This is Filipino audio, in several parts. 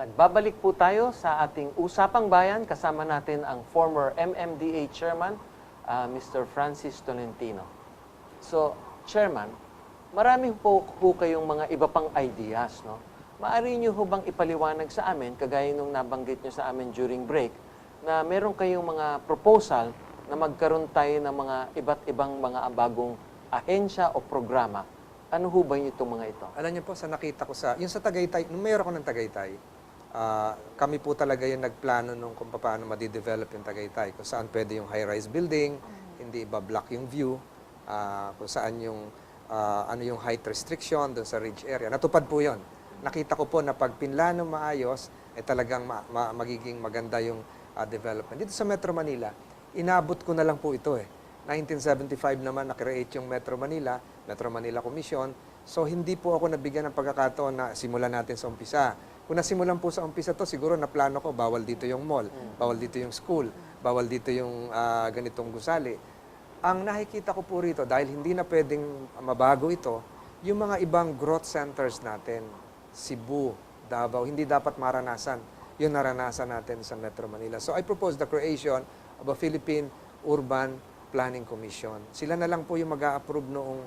Nagbabalik po tayo sa ating Usapang Bayan. Kasama natin ang former MMDA Chairman, Mr. Francis Tolentino. So, Chairman, marami po kayong mga iba pang ideas, no? Maaari niyo ho bang ipaliwanag sa amin, kagaya nung nabanggit niyo sa amin during break, na meron kayong mga proposal na magkaroon tayo ng mga iba't ibang mga bagong ahensya o programa. Ano ho ba itong mga ito? Alam niyo po, sa nakita ko yung sa Tagaytay, nung mayroon ako ng Tagaytay, kami po talaga yung nagplano nung kung paano madidevelop yung Tagaytay, kung saan pwede yung high-rise building, hindi ibablock yung view, kung saan yung, ano yung height restriction doon sa ridge area. Natupad po yon. Nakita ko po na pag pinlano maayos, ay talagang magiging maganda yung development. Dito sa Metro Manila, inabot ko na lang po ito eh. 1975 naman na-create yung Metro Manila Commission. So hindi po ako nabigyan ng pagkakataon na simulan natin sa umpisa. Kung nasimulan po sa umpisa to, siguro na plano ko, bawal dito yung mall, bawal dito yung school, bawal dito yung ganitong gusali. Ang nakikita ko po rito, dahil hindi na pwedeng mabago ito, yung mga ibang growth centers natin, Cebu, Davao, hindi dapat maranasan yung naranasan natin sa Metro Manila. So I propose the creation of a Philippine Urban Planning Commission. Sila na lang po yung mag-a-approve noong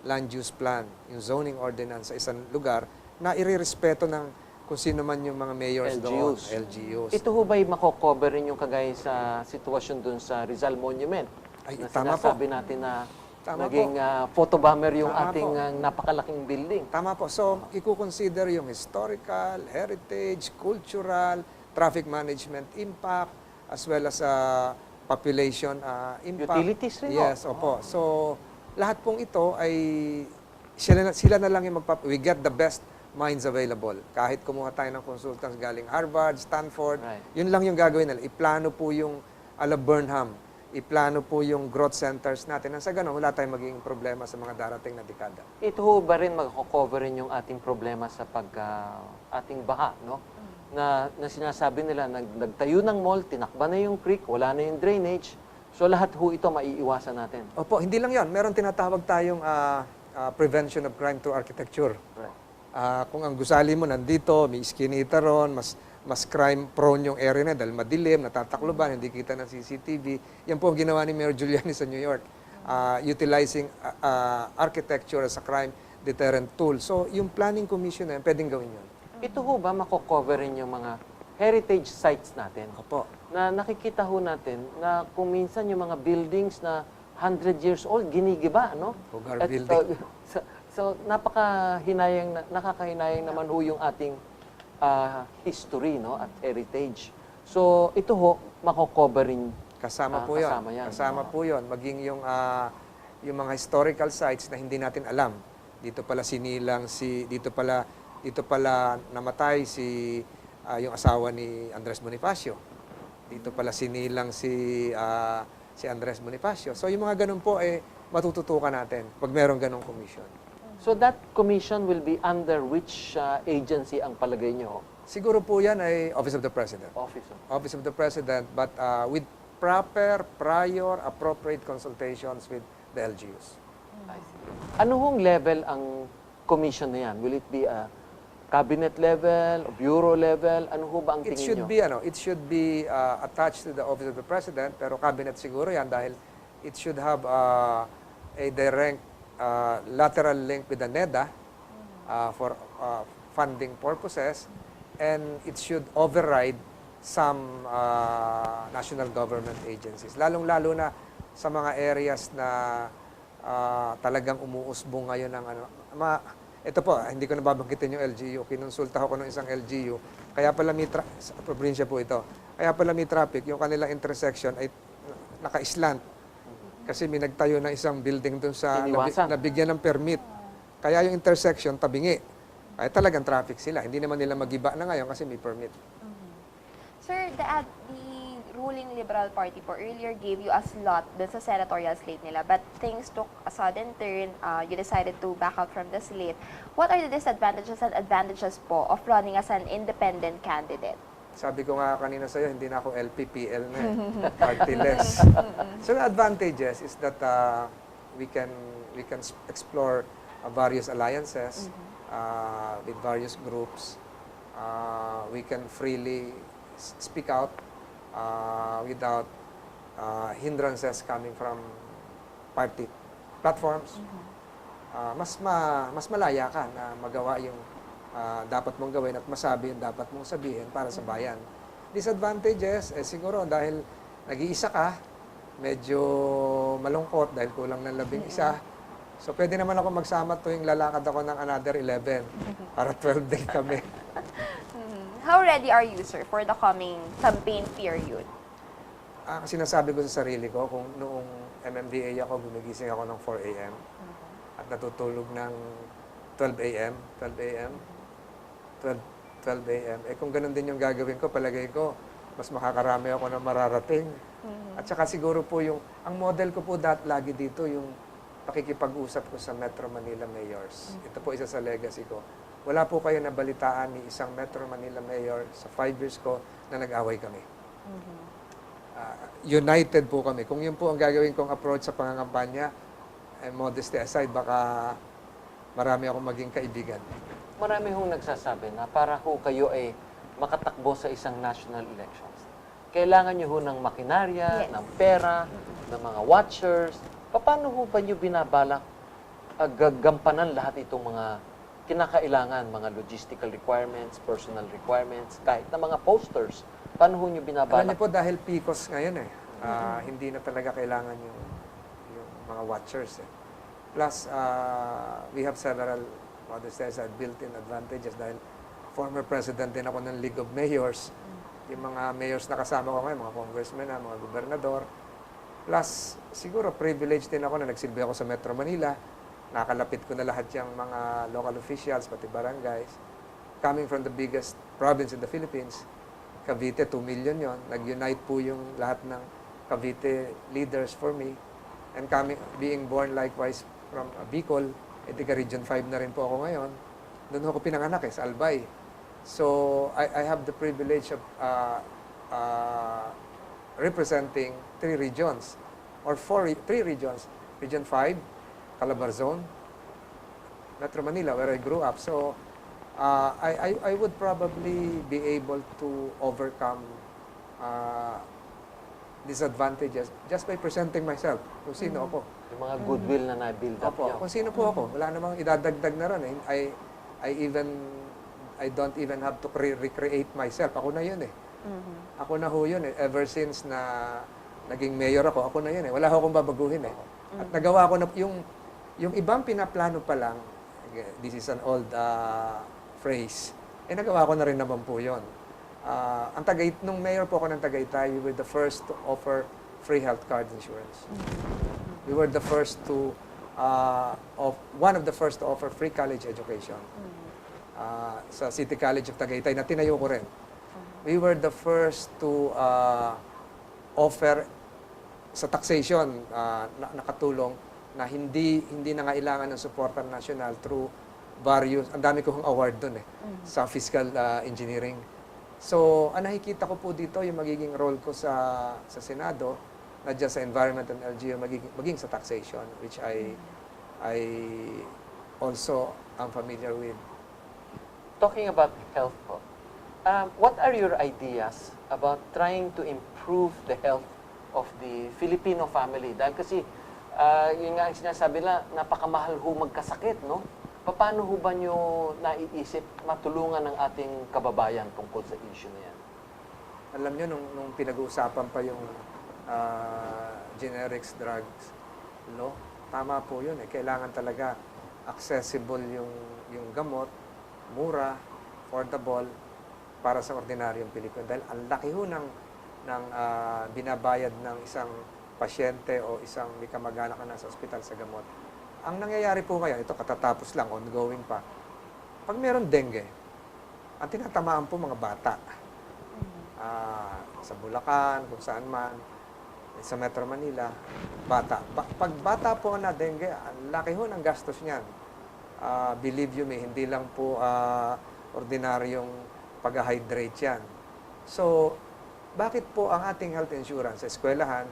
land use plan, yung zoning ordinance sa isang lugar na irerespeto ng kung sino man yung mga mayors doon, LGUs. Ito ho ba'y mako-cover rin yung kagaya sa sitwasyon doon sa Rizal Monument? Ay, na tama sinasabi po. natin na Tama naging photobomber yung Tama ating po. napakalaking building. Tama po. So, ikukonsider yung historical, heritage, cultural, traffic management impact, as well as population impact. Utilities rin. Yes, opo. So, lahat pong ito ay sila na lang yung we get the best minds available. Kahit kumuha tayo ng consultants galing Harvard, Stanford, yun lang yung gagawin nila. Iplano po yung Burnham, iplano po yung growth centers natin. Nang sa ganun, wala tayong magiging problema sa mga darating na dekada. Ito ho ba rin mag-cover rin yung ating problema sa ating baha, no? Na sinasabi nila, nagtayo ng mall, tinakba na yung creek, wala na yung drainage. So lahat ho ito maiiwasan natin. Opo, hindi lang yan. Meron tinatawag tayong prevention of crime through architecture. Right. Kung ang gusali mo nandito, may iskinita ron, mas crime-prone yung area na dahil madilim, natatakloban, hindi kita ng CCTV. Yan po ang ginawa ni Mayor Giuliani sa New York, utilizing architecture as a crime deterrent tool. So, yung planning commission na yan, pwedeng gawin yun. Ito ho ba mako-cover rin yung mga heritage sites natin? Opo. Na nakikita ho natin na kung minsan yung mga buildings na 100 years old, ginigiba, no? Lugar building. So nakakahinayang naman ho yung ating history, no, at heritage. So ito ho, mako-cover rin. Kasama po yun. Yan. Kasama po yun. Maging yung mga historical sites na hindi natin alam. Dito pala sinilang dito pala namatay yung asawa ni Andres Bonifacio. Dito pala sinilang si Andres Bonifacio. So yung mga ganun po matututukan natin pag merong ganung commission. So that commission will be under which agency ang palagay nyo? Siguro po yan ay Office of the President. Office of the President, but with proper, prior, appropriate consultations with the LGUs. I see. Ano hong level ang commission na yan? Will it be a cabinet level, bureau level? Ano ho ba ang tingin nyo? It should be attached to the Office of the President, pero cabinet siguro yan dahil it should have a direct lateral link with the NEDA for funding purposes, and it should override some national government agencies. Lalong-lalo na sa mga areas na talagang umuusbong ngayon ng ito po, hindi ko nababanggitin yung LGU. Kinonsulta ko ng isang LGU. Kaya pala sa probinsya po ito. Kaya pala may traffic, yung kanilang intersection ay naka-islant. Kasi may nagtayo ng isang building doon sa nabigyan ng permit. Kaya yung intersection tabingi. Kaya talagang traffic sila. Hindi naman nila magiba na ngayon kasi may permit. Sir, the ruling Liberal Party po earlier gave you a slot dun sa senatorial slate nila, but things took a sudden turn. You decided to back out from the slate. What are the disadvantages and advantages po of running as an independent candidate? Sabi ko nga kanina sa'yo, hindi na ako LPPL na party-less. So the advantages is that we can explore various alliances with various groups. We can freely speak out without hindrances coming from party platforms. Mas malaya ka na magawa yung dapat mong gawin at masabi yung dapat mong sabihin para sa bayan. Disadvantages, siguro dahil nag-iisa ka, medyo malungkot dahil kulang ng 11. So, pwede naman ako magsama tuwing lalakad ako ng another 11 para 12 din kami. How ready are you, sir, for the coming campaign period? Sinasabi ko sa sarili ko, kung noong MMDA ako, gumigising ako ng 4 a.m. at natutulog ng 12 a.m., 12 a.m. Kung ganun din yung gagawin ko, palagay ko, mas makakarami ako na mararating. At saka siguro po ang model ko po lagi dito, yung pakikipag-usap ko sa Metro Manila mayors. Ito po isa sa legacy ko. Wala po kayo nabalitaan ni isang Metro Manila mayor sa 5 years ko na nag-away kami. United po kami. Kung yun po ang gagawin kong approach sa pangangampanya, modesty aside, baka marami akong maging kaibigan. Marami hong nagsasabi na para ho kayo ay makatakbo sa isang national elections. Kailangan nyo ho ng makinarya, ng pera, ng mga watchers. Paano ho ba nyo binabalak gagampanan lahat itong mga kinakailangan, mga logistical requirements, personal requirements, kahit na mga posters? Paano ho nyo Alam binabalak? niyo po, dahil PICOS ngayon hindi na talaga kailangan yung mga watchers. Plus, we have several, modest as built-in advantages dahil former president din ako ng League of Mayors. Yung mga mayors na kasama ko ngayon, mga congressmen, mga gobernador. Plus, siguro privileged din ako na nagsilbi ako sa Metro Manila. Nakalapit ko na lahat yung mga local officials, pati barangays. Coming from the biggest province in the Philippines, Cavite, 2 million yon. Nag-unite po yung lahat ng Cavite leaders for me. And being born likewise from Bicol, taga Region 5 na rin po ako ngayon. Doon ako pinanganak sa Albay. So, I have the privilege of representing 3 regions or 3 regions. Region 5, Calabarzon, Metro Manila, where I grew up. So, I would probably be able to overcome disadvantages just by presenting myself. Kung sino ako. Yung mga goodwill na na-build up Opo, nyo. kung sino po ako. Wala namang idadagdag na ron. I don't even have to recreate myself. Ako na yun . Ako na ho yun . Ever since na naging mayor ako na yun . Wala ho akong babaguhin . At nagawa ko na yung ibang pinaplano pa lang, this is an old phrase, nagawa ko na rin naman po yun. Nung mayor po ako ng Tagaytay, we were the first to offer free health card insurance. We were the first one of the first to offer free college education sa City College of Tagaytay na tinayo ko rin. We were the first to offer sa taxation nakatulong na hindi na kailangan ng suporta national through various, ang dami kong award doon sa fiscal engineering. So, nakikita ko po dito yung magiging role ko sa Senado, not just sa environment and LGU, maging sa taxation, which I also am familiar with. Talking about health po, what are your ideas about trying to improve the health of the Filipino family? Dahil kasi, yun nga ang sinasabi na, napakamahal ho magkasakit, no? Paano ho ba nyo naiisip matulungan ng ating kababayan tungkol sa issue na yan? Alam nyo, nung pinag-uusapan pa yung generics drugs law, tama po yun . Kailangan talaga accessible yung gamot, mura, affordable, para sa ordinaryong Pilipino. Dahil ang laki ho ng binabayad ng isang pasyente o isang may kamag-anak na sa ospital sa gamot. Ang nangyayari po ngayon, ito katatapos lang, ongoing pa. Pag meron dengue, ang tinatamaan po mga bata. Sa Bulacan, kung saan man, sa Metro Manila, bata. Pag bata po na dengue, ang laki ho ng gastos niyan. Believe you me, hindi lang po ordinaryong pag-hydrate yan. So, bakit po ang ating health insurance sa eskwelahan,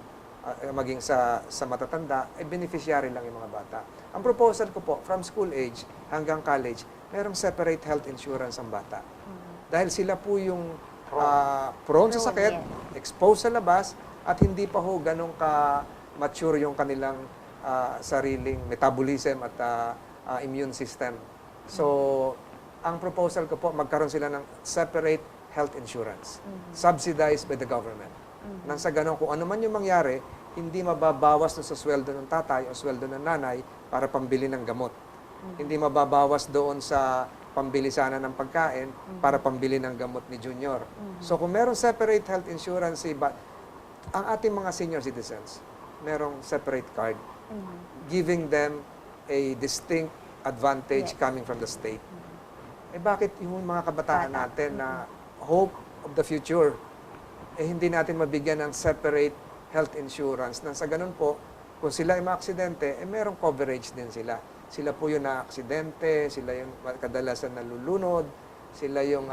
maging sa matatanda, ay beneficiary lang yung mga bata? Ang proposal ko po, from school age hanggang college, mayroong separate health insurance ang bata. Dahil sila po yung prone sa sakit, exposed sa labas, at hindi pa ho ganun ka-mature yung kanilang sariling metabolism at immune system. So, ang proposal ko po, magkaroon sila ng separate health insurance, subsidized by the government. Nang sa ganun, kung ano man yung mangyari, hindi mababawas na sa sweldo ng tatay o sweldo ng nanay para pambili ng gamot. Hindi mababawas doon sa pambili sana ng pagkain para pambili ng gamot ni Junior. So kung meron separate health insurance, ang ating mga senior citizens, merong separate card, giving them a distinct advantage coming from the state. Eh bakit yung mga kabataan natin na hope of the future, hindi natin mabigyan ng separate health insurance nang sa ganun po, kung sila ay maaksidente, merong coverage din sila. Sila po yung na-aksidente, sila yung kadalasan nalulunod, sila yung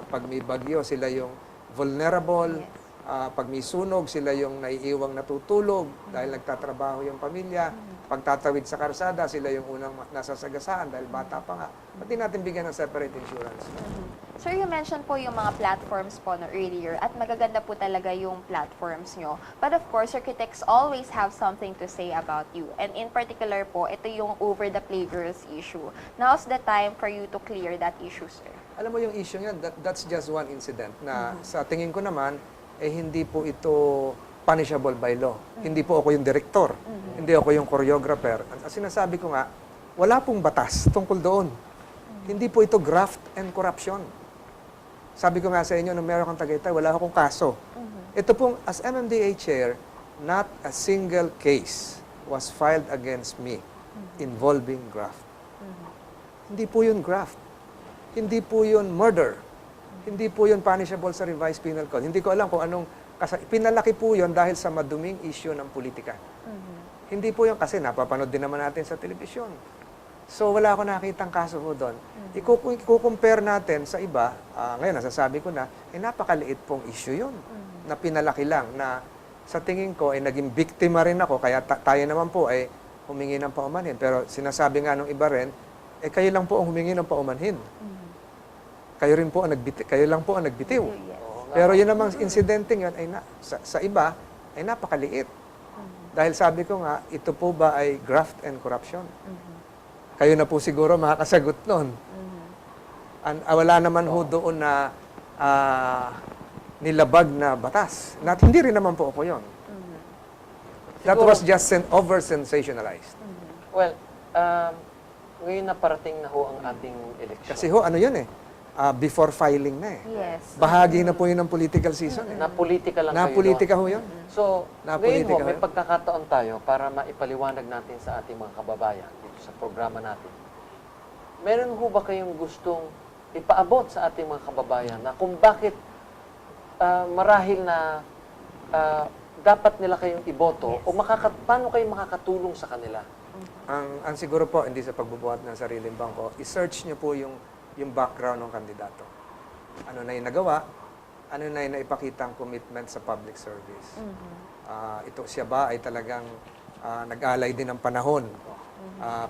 pag may bagyo, sila yung vulnerable, pag may sunog, sila yung naiiwang natutulog dahil nagtatrabaho yung pamilya. Pagtatawid sa karsada, sila yung unang nasasagasaan dahil bata pa nga. Pati natin bigyan ng separate insurance. Sir, you mentioned po yung mga platforms po no earlier at magaganda po talaga yung platforms nyo. But of course, your critics always have something to say about you. And in particular po, ito yung over the playgirls issue. Now's the time for you to clear that issue, sir. Alam mo yung issue yan, that's just one incident na sa tingin ko naman, hindi po ito punishable by law. Hindi po ako yung director. Hindi ako yung choreographer. Ang sinasabi ko nga, wala pong batas tungkol doon. Hindi po ito graft and corruption. Sabi ko nga sa inyo, nung meron kang Tagaytay, wala akong kaso. Ito pong, as MMDA chair, not a single case was filed against me involving graft. Hindi po yun graft. Hindi po yun murder. Hindi po yun punishable sa revised penal code. Hindi ko alam kung anong pinalaki po yun dahil sa maduming issue ng politika. Hindi po yun kasi napapanood din naman natin sa telebisyon. So wala ako nakitang kaso ho doon. I-compare natin sa iba, ngayon nasasabi ko na, napakaliit pong issue yun. Na pinalaki lang, na sa tingin ko ay naging biktima rin ako, kaya tayo naman po ay humingi ng paumanhin. Pero sinasabi nga nung iba rin, kayo lang po ang humingi ng paumanhin. Kayo lang po ang nagbitiw. Pero yun namang insidente yun ay sa iba ay napakaliit. Dahil sabi ko nga, ito po ba ay graft and corruption? Kayo na po siguro makakasagot nun. Wala naman ho doon na nilabag na batas. Hindi rin naman po ako yun. That was just over-sensationalized. Well, ngayon na parating na ho ang ating eleksyon. Kasi ho, ano yun before filing na Yes. Bahagi na po yun ng political season Na-politika lang kayo. Na-politika ho yun. So, ngayon Na-politika ho, may yun. pagkakataon tayo para maipaliwanag natin sa ating mga kababayan dito sa programa natin. Meron ho ba kayong gustong ipaabot sa ating mga kababayan na kung bakit marahil na dapat nila kayong iboto o paano kayo makakatulong sa kanila? Ang siguro po, hindi sa pagbubuhat ng sariling bangko, i-search nyo po yung background ng kandidato. Ano na yung nagawa, ano na yung naipakitang commitment sa public service. Ito siya ba ay talagang nag-alay din ng panahon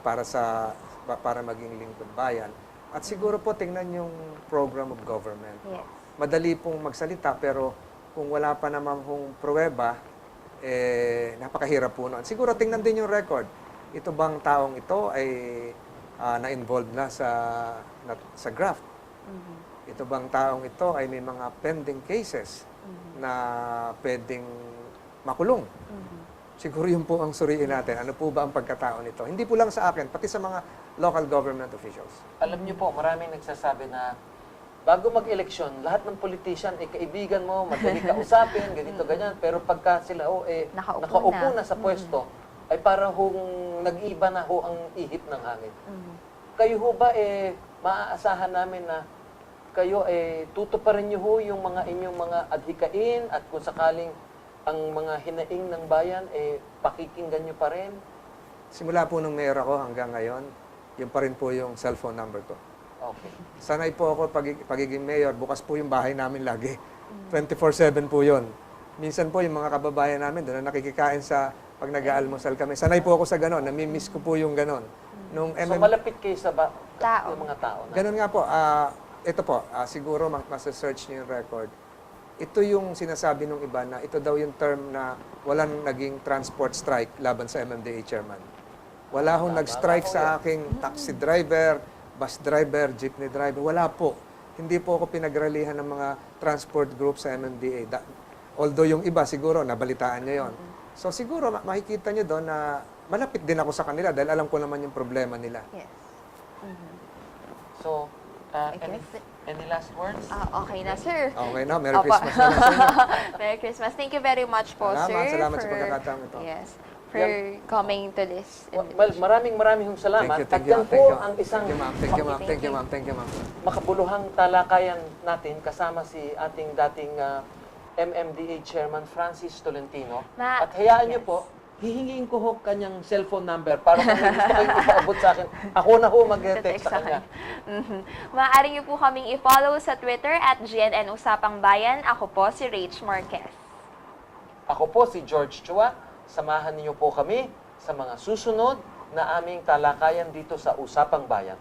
para maging lingkod bayan. At siguro po tingnan yung program of government. Yes. Madali pong magsalita pero kung wala pa naman pong pruweba, napakahirap po noon. Siguro tingnan din yung record. Ito bang taong ito ay na-involved na sa graft? Ito bang taong ito ay may mga pending cases na pwedeng makulong? Siguro yun po ang suriin natin. Ano po ba ang pagkatao nito? Hindi po lang sa akin, pati sa mga local government officials. Alam niyo po, maraming nagsasabi na bago mag-eleksyon, lahat ng politician, kaibigan mo, madali ka usapin, ganito, ganyan. Pero pagka sila nakaupo na sa pwesto, ay para hong nag-iba na ho ang ihip ng hangin. Kayo ho ba, maaasahan namin na kayo, tutuparin niyo ho yung mga inyong mga adhikain at kung sakaling ang mga hinaing ng bayan, pakikinggan niyo pa rin? Simula po nung mayor ako hanggang ngayon, yun pa rin po yung cellphone number ko. Okay. Sanay po ako pagiging mayor, bukas po yung bahay namin lagi. 24/7 po yun. Minsan po yung mga kababayan namin doon na nakikikain pag nag-aalmusal kami. Sanay po ako sa ganon, namimiss ko po yung ganon. Nung So malapit kayo sa Tao. mga tao na? Ganon nga po, ito po, siguro masa-search niyo yung record. Ito yung sinasabi nung iba na ito daw yung term na walang naging transport strike laban sa MMDA chairman. Wala hong nag-strike sa aking taxi driver, bus driver, jeepney driver. Wala po. Hindi po ako pinagralihan ng mga transport group sa MMDA. Although yung iba siguro, nabalitaan niyo yon. So siguro makikita niyo doon na malapit din ako sa kanila dahil alam ko naman yung problema nila. Yes. So, I any, guess any last words? Okay na, sir. Okay na, Merry Opo. Christmas na lang sa inyo. Merry Christmas. Thank you very much po, Salamat, sir. salamat sa pagkakataon ito. Yes. For coming to this. Well, maraming salamat. Thank At you, yan thank po you. ang isang Thank you, ma'am. Thank you, ma'am. Thank you, ma'am. Thank you, ma'am. makabuluhang talakayan natin kasama si ating dating MMDA Chairman Francis Tolentino. At hayaan niyo po, hihingiin ko ho kanyang cellphone number para kung may gusto kayong ipaabot sa akin, ako na ho mag-text sa kanya. Maaari niyo po kaming i-follow sa Twitter at GNN Usapang Bayan. Ako po si Rach Marquez. Ako po si George Chua. Samahan niyo po kami sa mga susunod na aming talakayan dito sa Usapang Bayan.